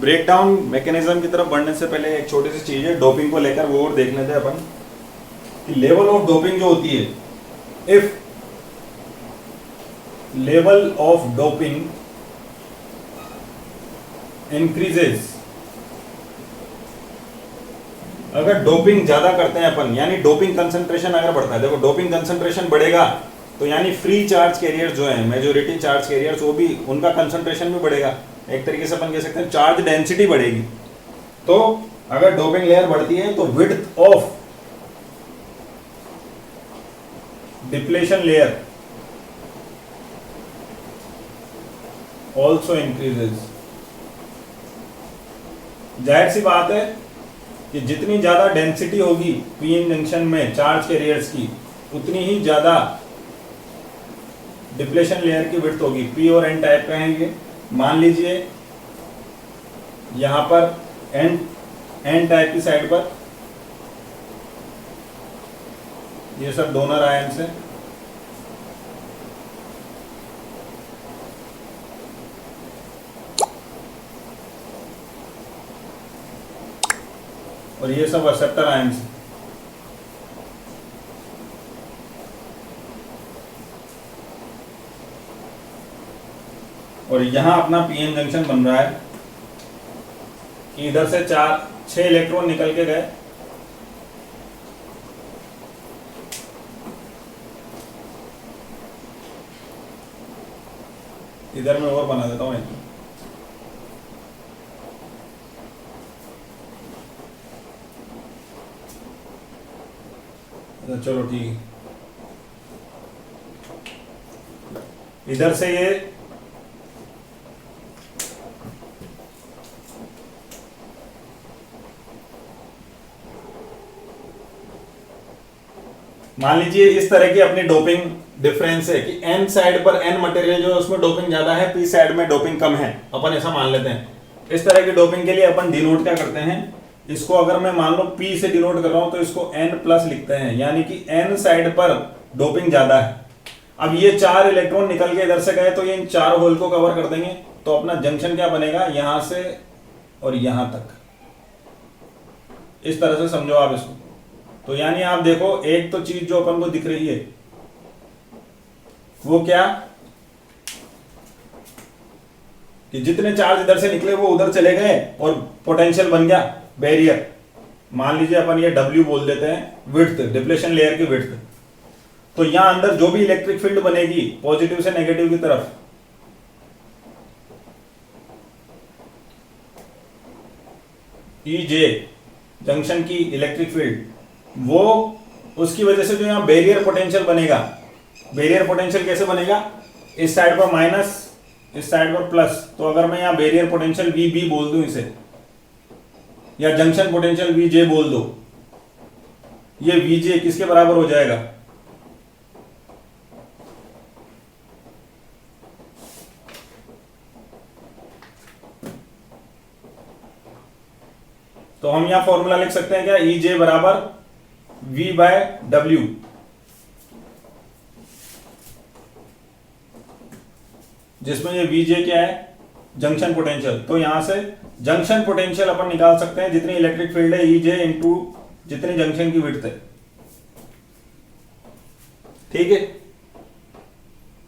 Breakdown mechanism की तरफ बढ़ने से पहले एक छोटी सी चीज है डोपिंग को लेकर, वो और देख लेते हैं अपन कि लेवल ऑफ डोपिंग जो होती है, if level of doping increases, अगर डोपिंग ज्यादा करते हैं अपन, यानी डोपिंग कंसंट्रेशन अगर बढ़ता है, देखो डोपिंग कंसंट्रेशन बढ़ेगा तो यानी फ्री चार्ज कैरियर्स जो हैं, मेजोरिटी चार्ज कैरियर्स, वो भी उनका कंसंट्रेशन भी बढ़ेगा। एक तरीके से अपन कह सकते हैं चार्ज डेंसिटी बढ़ेगी। तो अगर डोपिंग लेयर बढ़ती है तो width of depletion layer also increases. जाहिर सी बात है कि जितनी ज्यादा डेंसिटी होगी पीएन जंक्शन में चार्ज कैरियर्स की, उतनी ही ज्यादा डिप्लेशन लेयर की विड्थ होगी। पी और एन टाइप का है ये। मान लीजिए यहां पर एन टाइप की साइड पर ये सब डोनर आयंस है, और ये सब एक्सेप्टर आयंस है। और यहां अपना पीएन जंक्शन बन रहा है कि इधर से 6 इलेक्ट्रॉन निकल के गए, इधर मैं और बना देता हूं। चलो ठीक है, इधर से ये मान लीजिए इस तरह की अपनी डोपिंग डिफरेंस है कि एन साइड पर एन मटेरियल जो है उसमें डोपिंग ज्यादा है, पी साइड में डोपिंग कम है, अपन ऐसा मान लेते हैं। इस तरह की डोपिंग के लिए अपन डिनोट क्या करते हैं, इसको अगर मैं मान लो पी से डिनोट कर रहा हूं तो इसको एन प्लस लिखते हैं, यानी कि एन साइड पर डोपिंग ज्यादा है। अब ये 4 इलेक्ट्रॉन निकल के इधर से गए तो ये इन 4 होल को कवर कर देंगे, तो अपना जंक्शन क्या बनेगा, यहां से और यहां तक। इस तरह से समझो आप इसको। तो यानी आप देखो एक तो चीज जो अपन को दिख रही है वो क्या, कि जितने चार्ज इधर से निकले वो उधर चले गए और पोटेंशियल बन गया बैरियर। मान लीजिए अपन ये W बोल देते हैं, विड्थ, डिप्लेशन लेयर की विड्थ। तो यहां अंदर जो भी इलेक्ट्रिक फील्ड बनेगी पॉजिटिव से नेगेटिव की तरफ, EJ जंक्शन की इलेक्ट्रिक फील्ड, वो उसकी वजह से जो यहां बैरियर पोटेंशियल बनेगा, बैरियर पोटेंशियल कैसे बनेगा, इस साइड पर माइनस, इस साइड पर प्लस। तो अगर मैं यहां बैरियर पोटेंशियल VB बोल दूं इसे, या जंक्शन पोटेंशियल VJ बोल दो, ये VJ किसके बराबर हो जाएगा, तो हम यहां फॉर्मूला लिख सकते हैं क्या, EJ बराबर V/W, जिसमें ये VJ क्या है, जंक्शन पोटेंशियल। तो यहां से जंक्शन पोटेंशियल अपन निकाल सकते हैं, जितनी इलेक्ट्रिक फील्ड है EJ इंटू जितनी जंक्शन की विड्थ है। ठीक है।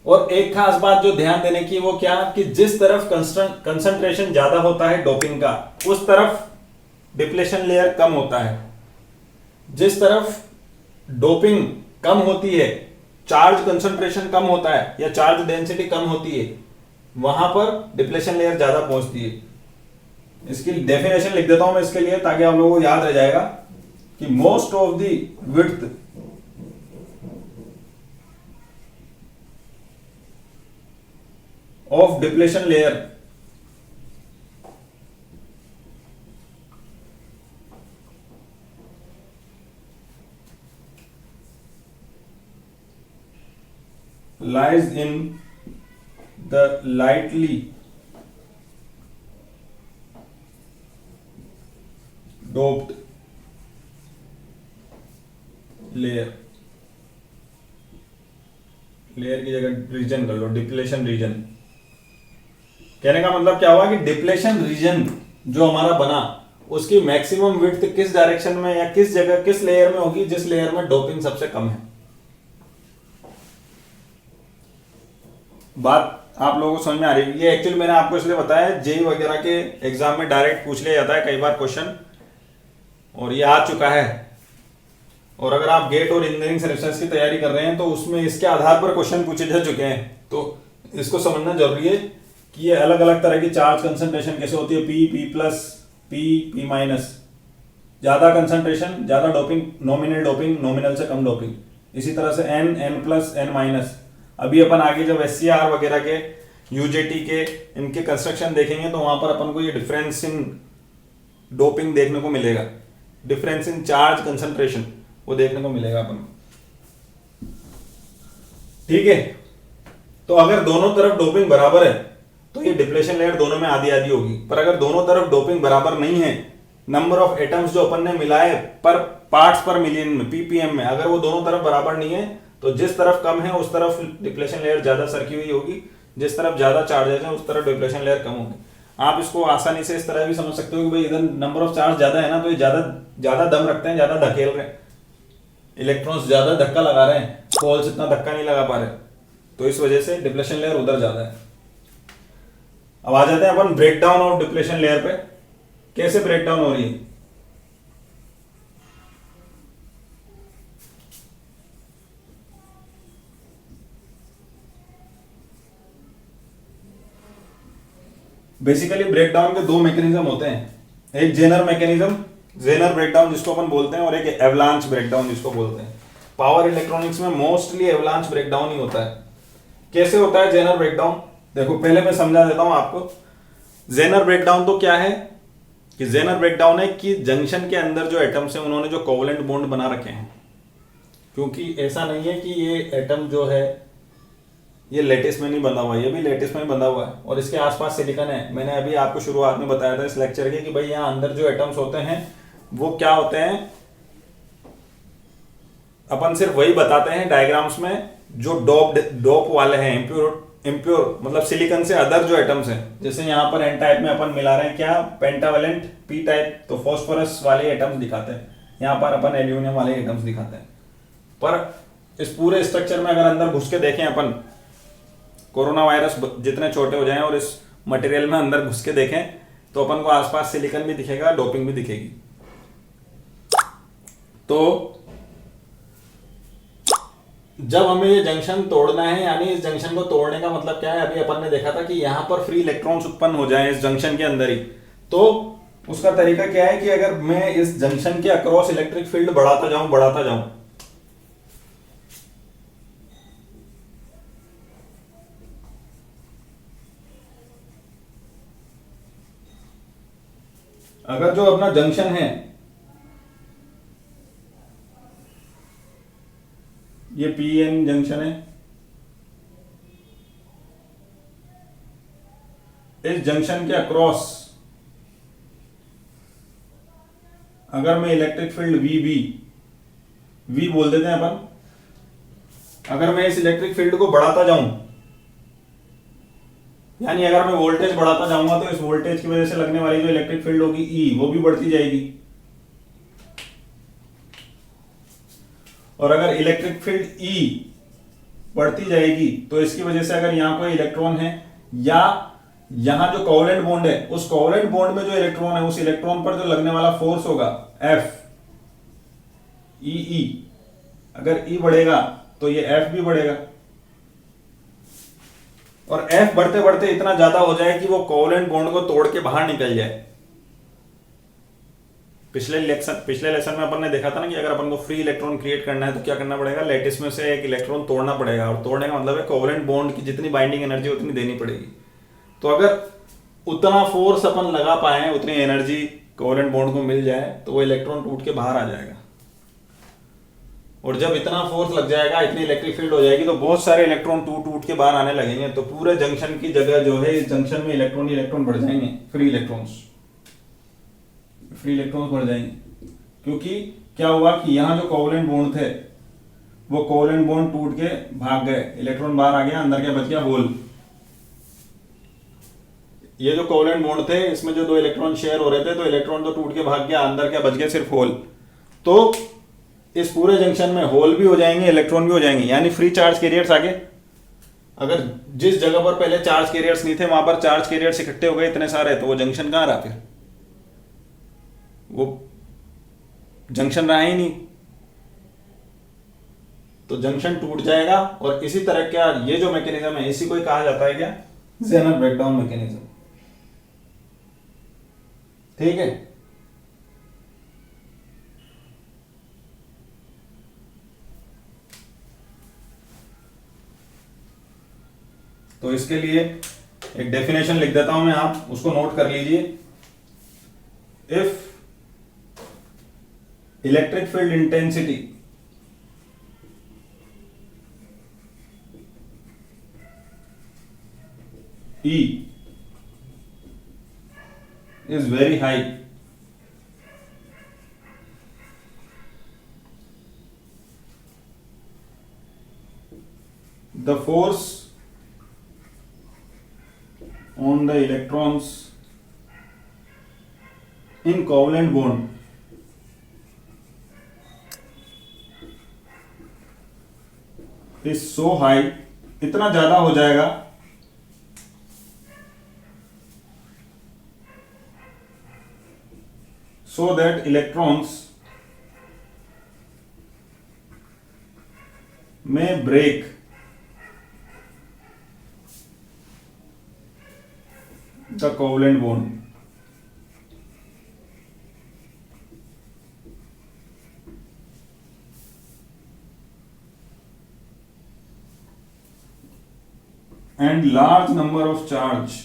और एक खास बात जो ध्यान देने की वो क्या, कि जिस तरफ कंसंट्रेशन ज्यादा होता है डोपिंग का, उस तरफ डिप्लेशन लेयर कम होता है। जिस तरफ डोपिंग कम होती है, चार्ज कंसंट्रेशन कम होता है या चार्ज डेंसिटी कम होती है, वहां पर डिप्लेशन लेयर ज्यादा पहुंचती है। इसकी डेफिनेशन लिख देता हूं मैं इसके लिए, ताकि आप लोगों को याद रह जाएगा कि most of the width of depletion layer lies in the lightly doped layer, layer की जगह रीजन कर लो, डिप्लेशन रीजन। कहने का मतलब क्या हुआ कि डिप्लेशन रीजन जो हमारा बना उसकी मैक्सिमम विड्थ किस डायरेक्शन में या किस जगह किस लेयर में होगी, जिस लेयर में डोपिंग सबसे कम है। बात आप लोगों को समझ में आ रही है? ये एक्चुअली मैंने आपको इसलिए बताया, जेई वगैरह के एग्जाम में डायरेक्ट पूछ लिया जाता है कई बार क्वेश्चन, और ये आ चुका है। और अगर आप गेट और इंजीनियरिंग सेलेक्शंस की तैयारी कर रहे हैं तो उसमें इसके आधार पर क्वेश्चन पूछे जा चुके हैं। तो इसको समझना जरूरी है कि ये अलग अलग तरह की चार्ज कंसंट्रेशन कैसे होती है, P, P plus, P minus, ज्यादा कंसंट्रेशन ज्यादा डोपिंग, नॉमिनल डोपिंग, नॉमिनल से कम डोपिंग, इसी तरह से N, N plus, N minus. अभी अपन आगे जब एससीआर वगैरह के, यूजेटी के इनके कंस्ट्रक्शन देखेंगे तो वहां पर अपन को ये डिफरेंस इन डोपिंग देखने को मिलेगा, डिफरेंस इन चार्ज कंसंट्रेशन वो देखने को मिलेगा अपन को। ठीक है, तो अगर दोनों तरफ डोपिंग बराबर है तो ये डिप्लेशन लेयर दोनों में आधी आधी होगी। पर अगर दोनों तरफ डोपिंग बराबर नहीं है, नंबर ऑफ एटम्स जो अपन ने मिलाए पर पार्ट्स पर मिलियन में, पीपीएम में, अगर वो दोनों तरफ बराबर नहीं है तो जिस तरफ कम है उस तरफ डिप्लेशन लेयर ज्यादा सरकी हुई होगी, जिस तरफ ज्यादा चार्जेस है उस तरफ डिप्लेशन लेयर कम होगी। आप इसको आसानी से इस तरह भी समझ सकते हो कि भाई इधर नंबर ऑफ चार्ज ज्यादा है ना, तो ये ज्यादा दम रखते हैं, ज्यादा धकेल रहे हैं, इलेक्ट्रॉन्स ज्यादा धक्का लगा रहे हैं, होल्स इतना धक्का नहीं लगा पा रहे, तो इस वजह से डिप्लेशन लेयर उधर ज्यादा है। अब आ जाते हैं अपन ब्रेकडाउन ऑफ डिप्लेशन लेयर पे, कैसे ब्रेकडाउन हो रही है। बेसिकली ब्रेकडाउन के दो मैकेनिज्म होते हैं, एक जेनर मैकेनिज्म, जेनर ब्रेकडाउन जिसको अपन बोलते हैं, और एक एवलांच ब्रेकडाउन जिसको बोलते हैं। पावर इलेक्ट्रॉनिक्स में मोस्टली एवलांच ब्रेकडाउन ही होता है। कैसे होता है जेनर ब्रेकडाउन, देखो पहले मैं समझा देता हूं आपको। जेनर ब्रेकडाउन तो क्या है कि जेनर ब्रेकडाउन है कि जंक्शन के अंदर जो एटम्स हैं उन्होंने जो कोवलेंट बॉन्ड बना रखे हैं, क्योंकि ऐसा नहीं है कि ये एटम जो है ये लेटिस में नहीं बंधा हुआ, ये भी लेटिस में बंधा हुआ है और इसके आसपास सिलिकॉन है। मैंने अभी आपको शुरुआत में बताया था इस लेक्चर के कि भाई यहाँ अंदर जो एटम्स होते हैं वो क्या होते हैं, अपन सिर्फ वही बताते हैं डायग्राम्स में जो डोप वाले हैं, इम्प्योर मतलब सिलिकॉन से अदर जो एटम्स हैं। जैसे यहाँ पर एन टाइप में अपन मिला रहे हैं क्या, पेंटावेलेंट पी टाइप, तो फॉस्फोरस वाले एटम्स दिखाते हैं, यहाँ पर अपन एल्यूमिनियम वाले एटम्स दिखाते हैं। पर इस पूरे स्ट्रक्चर में अगर अंदर घुस के देखें अपन, कोरोना वायरस जितने छोटे हो जाएं और इस मटेरियल में अंदर घुस के देखें तो अपन को आसपास सिलिकॉन भी दिखेगा, डोपिंग भी दिखेगी। तो जब हमें ये जंक्शन तोड़ना है, यानी इस जंक्शन को तोड़ने का मतलब क्या है, अभी अपन ने देखा था कि यहां पर फ्री इलेक्ट्रॉन्स उत्पन्न हो जाएं इस जंक्शन के अंदर ही, तो उसका तरीका क्या है कि अगर मैं इस जंक्शन के अक्रॉस इलेक्ट्रिक फील्ड बढ़ाता जाऊं, अगर जो अपना जंक्शन है ये पीएन जंक्शन है, इस जंक्शन के अक्रॉस अगर मैं इलेक्ट्रिक फील्ड वी बोल देते हैं अपन, अगर मैं इस इलेक्ट्रिक फील्ड को बढ़ाता जाऊं, यानी अगर मैं वोल्टेज बढ़ाता जाऊंगा तो इस वोल्टेज की वजह से लगने वाली जो इलेक्ट्रिक फील्ड होगी ई, वो भी बढ़ती जाएगी। और अगर इलेक्ट्रिक फील्ड ई बढ़ती जाएगी तो इसकी वजह से अगर यहां कोई इलेक्ट्रॉन है या यहां जो कोवलेंट बॉन्ड है, उस कोवलेंट बॉन्ड में जो इलेक्ट्रॉन है, उस इलेक्ट्रॉन पर जो लगने वाला फोर्स होगा एफ ई, अगर ई बढ़ेगा तो ये एफ भी बढ़ेगा, और एफ बढ़ते बढ़ते इतना ज्यादा हो जाए कि वो कोवलेंट बॉन्ड को तोड़ के बाहर निकल जाए। पिछले लेसन में अपन ने देखा था ना कि अगर अपन को फ्री इलेक्ट्रॉन क्रिएट करना है तो क्या करना पड़ेगा, लेटिस में से एक इलेक्ट्रॉन तोड़ना पड़ेगा, और तोड़ने का मतलब है कोवलेंट बॉन्ड की जितनी बाइंडिंग एनर्जी उतनी देनी पड़ेगी। तो अगर उतना फोर्स अपन लगा पाए, उतनी एनर्जी कोवलेंट बॉन्ड को मिल जाए तो वो इलेक्ट्रॉन टूट के बाहर आ जाएगा, और जब इतना फोर्स लग जाएगा, इतनी इलेक्ट्रिक फील्ड हो जाएगी तो बहुत सारे इलेक्ट्रॉन टूट के बाहर आने लगेंगे, तो पूरे जंक्शन की जगह जो है इस जंक्शन में इलेक्ट्रॉन बढ़ जाएंगे, फ्री इलेक्ट्रॉन्स बढ़ जाएंगे। क्योंकि क्या हुआ कि यहां जो कोवलेंट बॉन्ड थे वो कोवलेंट बॉन्ड टूट के भाग गए, इलेक्ट्रॉन बाहर आ गया, अंदर क्या बच गया, होल। ये जो कोवलेंट बॉन्ड थे इसमें जो दो इलेक्ट्रॉन शेयर हो रहे थे, तो इलेक्ट्रॉन तो टूट के भाग गया, अंदर क्या बच गया, सिर्फ होल। तो इस पूरे जंक्शन में होल भी हो जाएंगे, इलेक्ट्रॉन भी हो जाएंगे, यानी फ्री चार्ज कैरियर्स आगे। अगर जिस जगह पर पहले चार्ज कैरियर्स नहीं थे वहां पर चार्ज कैरियर्स इकट्ठे हो गए इतने सारे, तो वो जंक्शन कहां रहा, फिर वो जंक्शन रहा ही नहीं, तो जंक्शन टूट जाएगा। और इसी तरह क्या ये जो मैकेनिज्म है इसी को कहा जाता है क्या, जेनर ब्रेकडाउन मैकेनिज्म। ठीक है, तो इसके लिए एक डेफिनेशन लिख देता हूं मैं, आप उसको नोट कर लीजिए। If electric field intensity E is very high, the force on the electrons in covalent bond is so high, इतना ज्यादा हो जाएगा so that electrons may break the covalent bond. And large number of charge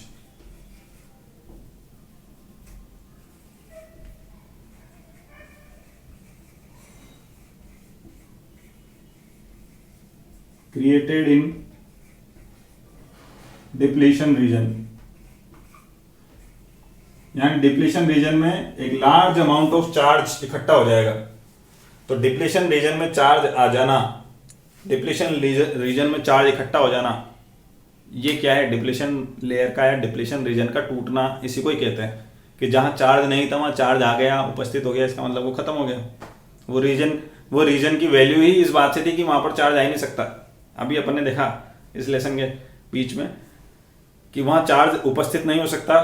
created in depletion region, यानी depletion region में एक large amount of charge इकट्ठा हो जाएगा। तो डिप्लीशन रीजन में चार्ज आ जाना, डिप्लीशन रीजन में चार्ज इकट्ठा हो जाना, ये क्या है, डिप्लीशन लेयर का या डिप्लीशन रीजन का टूटना, इसी को ही कहते हैं कि जहां चार्ज नहीं था वहां चार्ज आ गया, उपस्थित हो गया, इसका मतलब वो खत्म हो गया। वो रीजन की वैल्यू ही इस बात से थी कि वहां पर चार्ज आ ही नहीं सकता। अभी अपन ने देखा इस लेसन के बीच में कि वहां चार्ज उपस्थित नहीं हो सकता,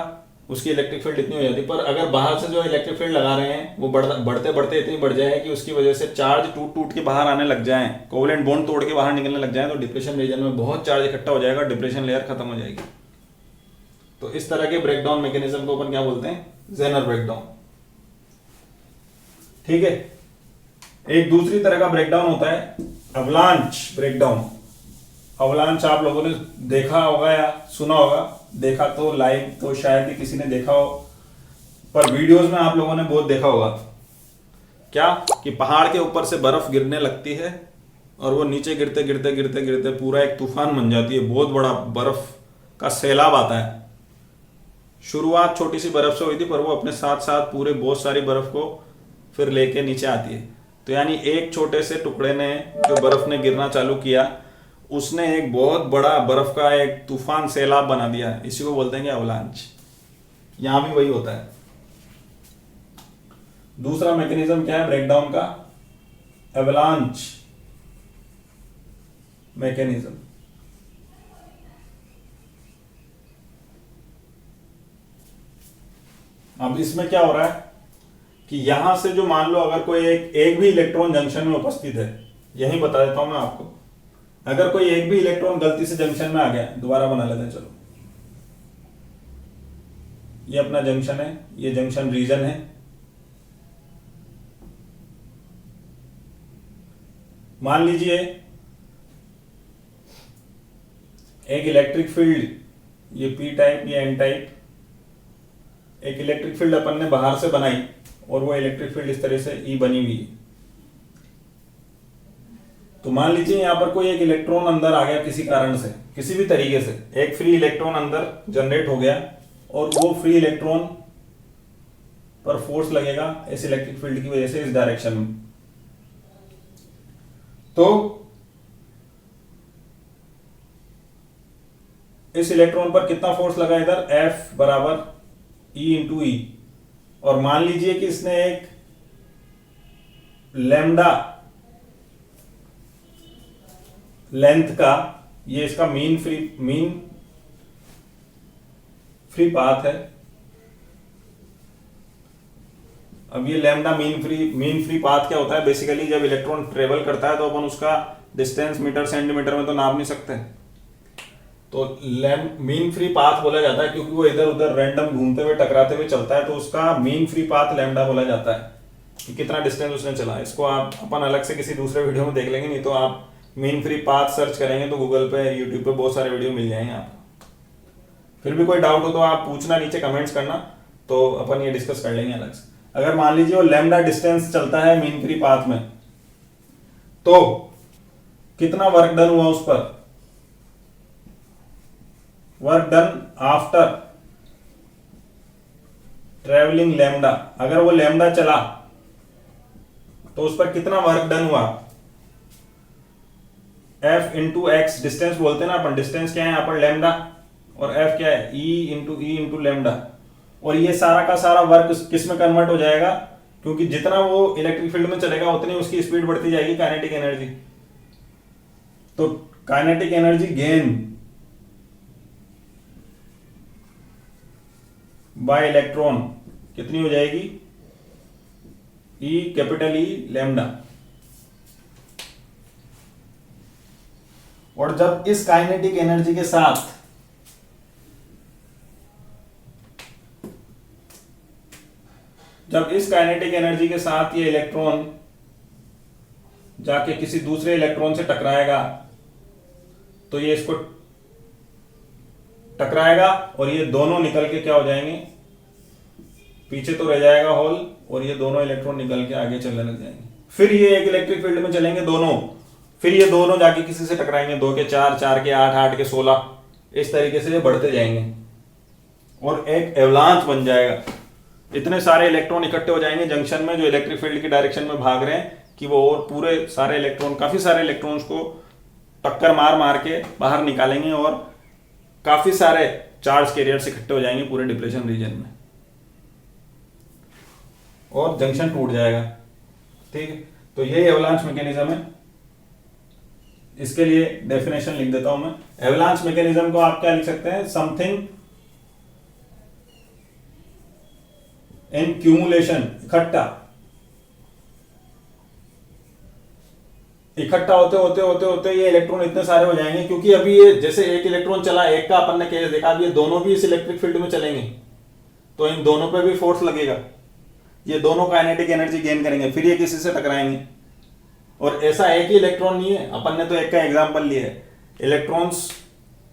उसकी इलेक्ट्रिक फील्ड इतनी हो जाती। पर अगर बाहर से जो इलेक्ट्रिक फील्ड लगा रहे हैं वो बढ़ते बढ़ते इतनी बढ़ जाए कि उसकी वजह से चार्ज टूट टूट के बाहर आने लग जाएं, कोवलेंट बॉन्ड तोड़ के बाहर निकलने लग जाएं, तो डिप्रेशन रीजन में बहुत चार्ज इकट्ठा हो जाएगा, डिप्रेशन लेयर खत्म हो जाएगी। तो इस तरह के ब्रेकडाउन मैकेनिज्म को अपन क्या बोलते हैं, जेनर ब्रेकडाउन। ठीक है, एक दूसरी तरह का ब्रेकडाउन होता है अवलांच ब्रेकडाउन। अवलांच आप लोगों ने देखा होगा या सुना होगा, देखा तो लाइव तो शायद ही किसी ने देखा हो, पर वीडियोस में आप लोगों ने बहुत देखा होगा क्या कि पहाड़ के ऊपर से बर्फ गिरने लगती है और वो नीचे गिरते गिरते गिरते गिरते पूरा एक तूफान बन जाती है, बहुत बड़ा बर्फ का सैलाब आता है। शुरुआत छोटी सी बर्फ से हुई थी पर वो अपने साथ साथ पूरे बहुत सारी बर्फ को फिर लेके नीचे आती है। तो यानी एक छोटे से टुकड़े ने जो बर्फ ने गिरना चालू किया उसने एक बहुत बड़ा बर्फ का एक तूफान सैलाब बना दिया, इसी को बोलते हैं अवलांच। यहां भी वही होता है। दूसरा मैकेनिज्म क्या है ब्रेकडाउन का, एवलांच मैकेनिज्म। अब इसमें क्या हो रहा है कि यहां से जो मान लो अगर कोई एक भी इलेक्ट्रॉन जंक्शन में उपस्थित है, यही बता देता हूं मैं आपको, अगर कोई एक भी इलेक्ट्रॉन गलती से जंक्शन में आ गया, दोबारा बना लेते हैं चलो, ये अपना जंक्शन है, ये जंक्शन रीजन है, मान लीजिए एक इलेक्ट्रिक फील्ड, ये पी टाइप ये एन टाइप, एक इलेक्ट्रिक फील्ड अपन ने बाहर से बनाई और वो इलेक्ट्रिक फील्ड इस तरह से ई बनी हुई है। तो मान लीजिए यहां पर कोई एक इलेक्ट्रॉन अंदर आ गया किसी कारण से, किसी भी तरीके से एक फ्री इलेक्ट्रॉन अंदर जनरेट हो गया और वो फ्री इलेक्ट्रॉन पर फोर्स लगेगा इस इलेक्ट्रिक फील्ड की वजह से इस डायरेक्शन में। तो इस इलेक्ट्रॉन पर कितना फोर्स लगा, इधर F बराबर E इंटू ई। और मान लीजिए कि इसने एक लैम्डा लेंथ का, ये इसका मीन फ्री पाथ है। अब ये लैम्डा मीन फ्री पाथ क्या होता है, बेसिकली जब इलेक्ट्रॉन ट्रेवल करता है तो अपन उसका डिस्टेंस मीटर सेंटीमीटर में तो नाप नहीं सकते, तो मीन फ्री पाथ बोला जाता है, क्योंकि वो इधर उधर रैंडम घूमते हुए टकराते हुए चलता है, तो उसका मीन फ्री पाथ लैम्डा बोला जाता है कि कितना डिस्टेंस उसने चला। इसको आप अपन अलग से किसी दूसरे वीडियो में देख लेंगे, नहीं तो आप मीन फ्री पाथ सर्च करेंगे तो गूगल पे, यूट्यूब पे बहुत सारे वीडियो मिल जाएंगे आपको। फिर भी कोई डाउट हो तो आप पूछना, नीचे कमेंट्स करना, तो अपन ये डिस्कस कर लेंगे अलग से। अगर मान लीजिए वो लैम्डा डिस्टेंस चलता है मीन फ्री पाथ में, तो कितना वर्क डन हुआ उस पर, work done after travelling lambda. अगर वो लैम्डा चला तो उस पर कितना वर्क डन हुआ, F इंटू एक्स, डिस्टेंस बोलते हैं ना अपन, डिस्टेंस क्या है यहाँ पर लैम्डा, और F क्या है, E इंटू लैम्डा। और ये सारा का सारा वर्क किस में कन्वर्ट हो जाएगा, क्योंकि जितना वो इलेक्ट्रिक फील्ड में चलेगा उतनी उसकी स्पीड बढ़ती जाएगी, काइनेटिक एनर्जी। तो kinetic energy gain by electron कितनी हो जाएगी, E कैपिटल E लैम्डा। और जब इस काइनेटिक एनर्जी के साथ ये इलेक्ट्रॉन जाके किसी दूसरे इलेक्ट्रॉन से टकराएगा, तो ये इसको टकराएगा और ये दोनों निकल के क्या हो जाएंगे, पीछे तो रह जाएगा होल, और ये दोनों इलेक्ट्रॉन निकल के आगे चलने लग जाएंगे। फिर ये एक इलेक्ट्रिक फील्ड में चलेंगे दोनों, फिर ये दोनों जाके किसी से टकराएंगे, 2 के 4, 4 के 8, 8 के 16, इस तरीके से ये बढ़ते जाएंगे और एक एवलांच बन जाएगा। इतने सारे इलेक्ट्रॉन इकट्ठे हो जाएंगे जंक्शन में, जो इलेक्ट्रिक फील्ड की डायरेक्शन में भाग रहे हैं, कि वो और पूरे सारे इलेक्ट्रॉन, काफी सारे इलेक्ट्रॉन्स को टक्कर मार मार के बाहर निकालेंगे और काफी सारे चार्ज कैरियर्स इकट्ठे हो जाएंगे पूरे डिप्लेशन रीजन में और जंक्शन टूट जाएगा। ठीक है, तो ये एवलांच मैकेनिज्म है। इसके लिए डेफिनेशन लिख देता हूं मैं। एवलांच मैकेनिज्म को आप क्या लिख सकते हैं, समथिंग इन क्यूमुलेशन, इकट्ठा होते ये इलेक्ट्रॉन इतने सारे हो जाएंगे, क्योंकि अभी ये जैसे एक इलेक्ट्रॉन चला, एक का अपन ने केस देखा, अब ये दोनों भी इस इलेक्ट्रिक फील्ड में चलेंगे, तो इन दोनों पे भी फोर्स लगेगा, ये दोनों काइनेटिक एनर्जी गेन करेंगे, फिर ये किसी से टकराएंगे। और ऐसा एक ही इलेक्ट्रॉन नहीं है, अपन ने तो एक का एग्जांपल लिया है, इलेक्ट्रॉन्स,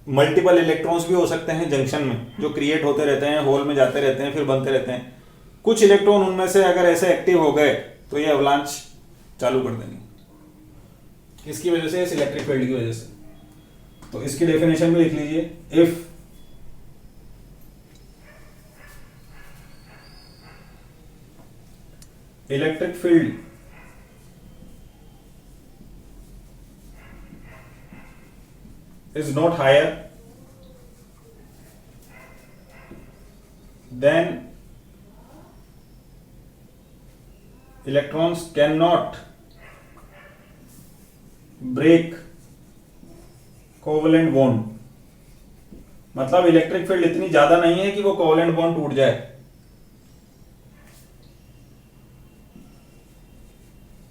मल्टीपल इलेक्ट्रॉन्स भी हो सकते हैं जंक्शन में, जो क्रिएट होते रहते हैं, होल में जाते रहते हैं, फिर बनते रहते हैं। कुछ इलेक्ट्रॉन उनमें से अगर ऐसे एक्टिव हो गए तो ये अवलांच चालू कर देंगे, इसकी वजह से, इस इलेक्ट्रिक फील्ड की वजह से। तो इसकी डेफिनेशन भी लिख लीजिए, if electric field is not higher then electrons cannot break covalent bond. मतलब इलेक्ट्रिक फील्ड इतनी ज्यादा नहीं है कि वो कोवलेंट बॉन्ड टूट जाए,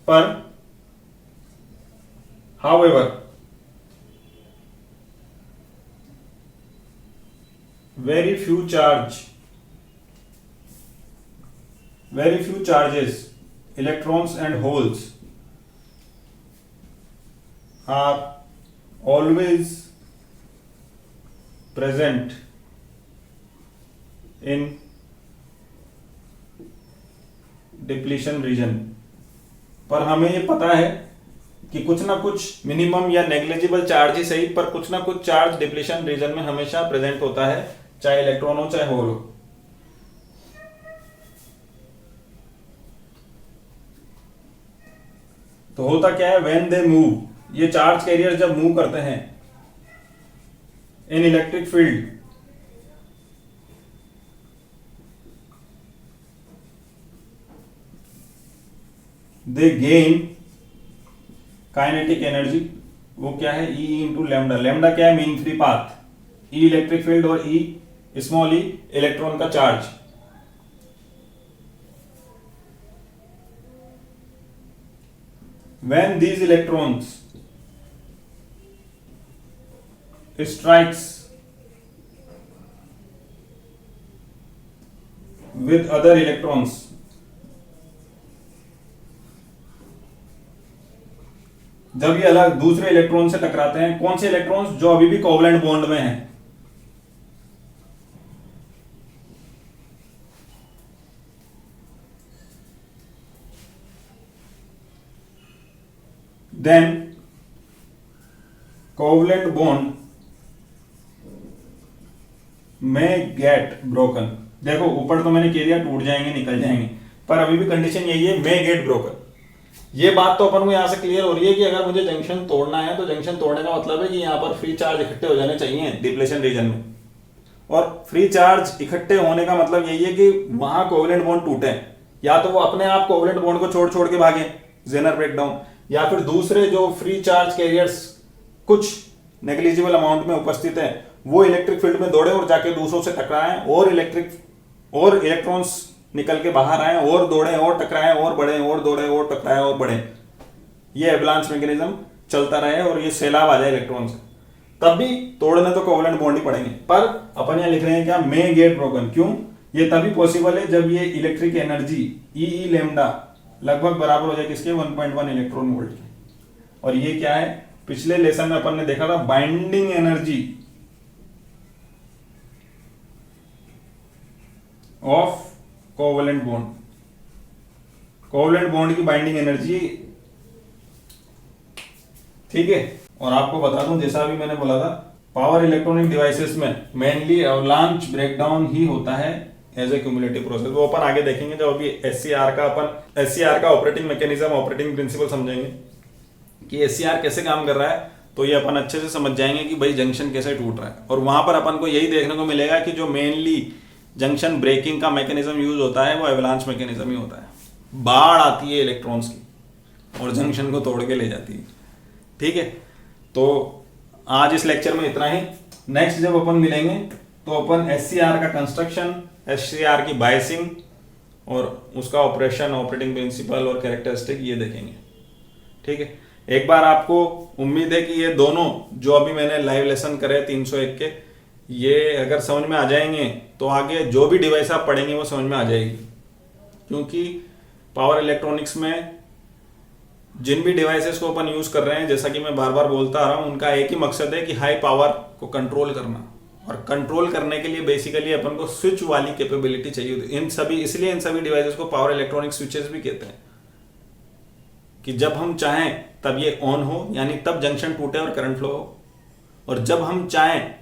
पर however very few charges, electrons and holes are always present in depletion region। पर हमें ये पता है कि कुछ ना कुछ मिनिमम या नेग्लिजिबल चार्ज ही सही, पर कुछ ना कुछ चार्ज डिप्लीशन रीजन में हमेशा प्रेजेंट होता है, चाहे इलेक्ट्रॉन हो चाहे होल हो। तो होता क्या है, व्हेन दे मूव, ये चार्ज कैरियर जब मूव करते हैं इन इलेक्ट्रिक फील्ड दे गेन काइनेटिक एनर्जी, वो क्या है, E इंटू लैम्डा। लैम्डा क्या है, mean free path, E electric field और E स्मॉल e इलेक्ट्रॉन का charge. When these electrons strikes with other electrons, जब ये अलग दूसरे इलेक्ट्रॉन से टकराते हैं, कौन से इलेक्ट्रॉन्स, जो अभी भी कोवलेंट बॉन्ड में हैं, then covalent bond may get broken। देखो ऊपर तो मैंने कह दिया टूट जाएंगे, निकल जाएंगे, पर अभी भी कंडीशन यही है, may get broken। ये बात तो अपन को यहां से क्लियर हो रही है कि अगर मुझे जंक्शन तोड़ना है तो जंक्शन तोड़ने का मतलब है कि यहां पर फ्री चार्ज इकट्ठे हो जाने चाहिए डिप्लेशन रीजन में, और फ्री चार्ज इकट्ठे होने का मतलब यही है कि वहां कोवलेंट बॉन्ड टूटे, या तो वो अपने आप कोवलेंट बॉन्ड को छोड़ छोड़ के भागे, जेनर ब्रेकडाउन, या फिर दूसरे जो फ्री चार्ज कैरियर्स कुछ नेग्लिजिबल अमाउंट में उपस्थित है वो इलेक्ट्रिक फील्ड में दौड़े और जाके दूसरों से टकराएं, और इलेक्ट्रॉन्स निकल के बाहर आए और दौड़े और टकराएं और बढ़े और दौड़े और टकराएं और बढ़े, ये एवलांच मैकेनिज्म चलता रहे और ये सैलाब आ जाए इलेक्ट्रॉन से, तब भी तोड़ने तो कोवलेंट बॉन्ड ही पड़ेंगे। पर अपन यहां लिख रहे हैं क्या, मे गेट ब्रोकन। क्यों, ये तभी पॉसिबल है जब ये इलेक्ट्रिक एनर्जी ई लैम्डा लगभग बराबर हो जाए किसके, 1.1 इलेक्ट्रॉन वोल्ट के। और ये क्या है, पिछले लेसन में अपन ने देखा था binding energy of covalent bond, covalent bond की बाइंडिंग एनर्जी, ठीक है। और आपको बता दूं, जैसा अभी मैंने बोला था, पावर इलेक्ट्रॉनिक डिवाइसेस में मेनली एवलांच ब्रेकडाउन ही होता है एज ए क्यूमुलेटिव प्रोसेस। वो अपन आगे देखेंगे जब अभी एससीआर का ऑपरेटिंग मैकेनिज्म, ऑपरेटिंग प्रिंसिपल समझेंगे कि एससीआर कैसे काम कर रहा है, तो ये अपन अच्छे से समझ जाएंगे कि भाई जंक्शन कैसे टूट रहा है। और वहां पर अपन को यही देखने को मिलेगा कि जो मेनली जंक्शन ब्रेकिंग का मैकेनिज्म यूज होता है वो एवलांच मैकेनिज्म ही होता है। बाढ़ आती है इलेक्ट्रॉन्स की और जंक्शन को तोड़ के ले जाती है, ठीक है। तो आज इस लेक्चर में इतना ही। नेक्स्ट जब अपन मिलेंगे तो अपन एससीआर का कंस्ट्रक्शन, एससीआर की बायसिंग और उसका ऑपरेशन, ऑपरेटिंग प्रिंसिपल और कैरेक्टरिस्टिक ये देखेंगे, ठीक है। एक बार आपको उम्मीद है कि ये दोनों जो अभी मैंने लाइव लेसन करे 301 के, ये अगर समझ में आ जाएंगे तो आगे जो भी डिवाइस आप पढ़ेंगे वो समझ में आ जाएगी। क्योंकि पावर इलेक्ट्रॉनिक्स में जिन भी डिवाइसेस को अपन यूज कर रहे हैं, जैसा कि मैं बार बार बोलता आ रहा हूं, उनका एक ही मकसद है कि हाई पावर को कंट्रोल करना, और कंट्रोल करने के लिए बेसिकली अपन को स्विच वाली कैपेबिलिटी चाहिए होती है। इसलिए इन सभी डिवाइसेस को पावर इलेक्ट्रॉनिक स्विचेस भी कहते हैं, कि जब हम चाहें तब ये ऑन हो, यानी तब जंक्शन टूटे और करंट फ्लो हो, और जब हम चाहें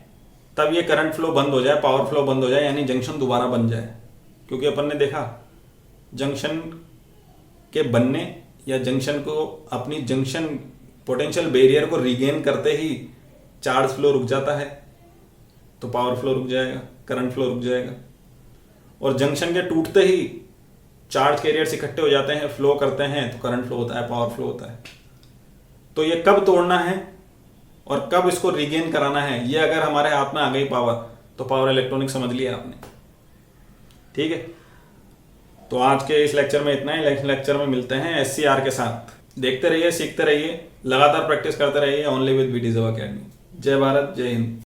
तब ये करंट फ्लो बंद हो जाए, पावर फ्लो बंद हो जाए, यानी जंक्शन दोबारा बन जाए। क्योंकि अपन ने देखा जंक्शन के बनने या जंक्शन को अपनी जंक्शन पोटेंशियल बैरियर को रिगेन करते ही चार्ज फ्लो रुक जाता है, तो पावर फ्लो रुक जाएगा, करंट फ्लो रुक जाएगा। और जंक्शन के टूटते ही चार्ज कैरियर्स इकट्ठे हो जाते हैं, फ्लो करते हैं, तो करंट फ्लो होता है, पावर फ्लो होता है। तो ये कब तोड़ना है और कब इसको रिगेन कराना है, ये अगर हमारे हाथ में आ गई पावर, तो पावर इलेक्ट्रॉनिक समझ लिया आपने, ठीक है। तो आज के इस लेक्चर में इतना ही। नेक्स्ट लेक्चर में मिलते हैं एससीआर के साथ। देखते रहिए, सीखते रहिए, लगातार प्रैक्टिस करते रहिए, ओनली विद बीटीजेव अकेडमी। जय भारत, जय हिंद।